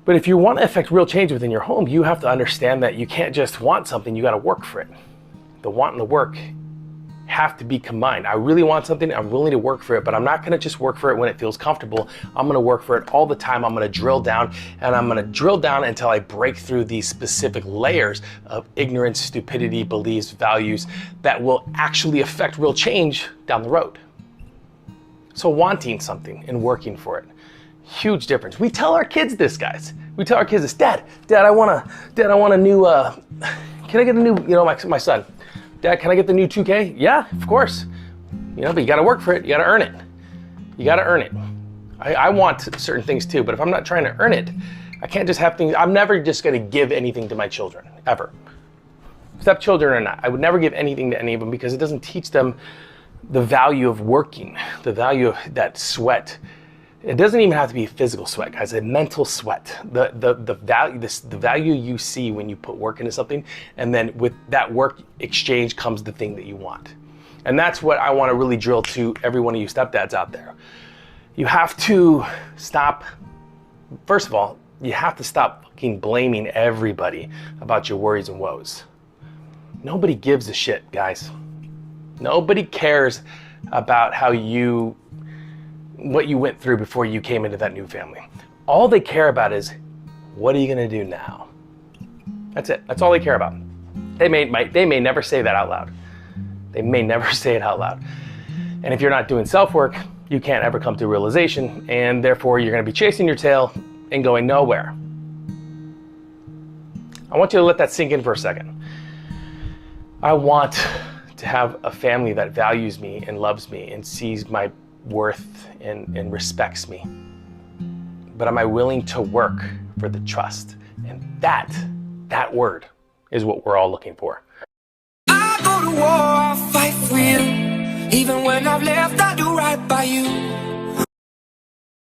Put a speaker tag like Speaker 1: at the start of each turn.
Speaker 1: But if you want to affect real change within your home, you have to understand that you can't just want something, you got to work for it. The want and the work have to be combined. I really want something, I'm willing to work for it, but I'm not going to just work for it when it feels comfortable. I'm going to work for it all the time. I'm going to drill down, and I'm going to drill down until I break through these specific layers of ignorance, stupidity, beliefs, values that will actually affect real change down the road. So wanting something and working for it, huge difference. We tell our kids this, guys. We tell our kids this, Dad, I want a new, can I get a new, my son, Dad, can I get the new 2K? Yeah, of course. But you gotta work for it, you gotta earn it. You gotta earn it. I want certain things too, but if I'm not trying to earn it, I can't just have things. I'm never just gonna give anything to my children, ever. Stepchildren or not, I would never give anything to any of them because it doesn't teach them the value of working, the value of that sweat. It doesn't even have to be physical sweat, guys. A mental sweat. The value you see when you put work into something, and then with that work exchange comes the thing that you want. And that's what I want to really drill to every one of you stepdads out there. You have to stop. First of all, you have to stop fucking blaming everybody about your worries and woes. Nobody gives a shit, guys. Nobody cares about what you went through before you came into that new family. All they care about is, what are you gonna do now? That's it, that's all they care about. They may never say that out loud. They may never say it out loud. And if you're not doing self-work, you can't ever come to realization, and therefore you're gonna be chasing your tail and going nowhere. I want you to let that sink in for a second. I want to have a family that values me and loves me and sees my worth and respects me. But am I willing to work for the trust? And that word is what we're all looking for.
Speaker 2: I go to war, I fight for you. Even when I've left, I do right by you.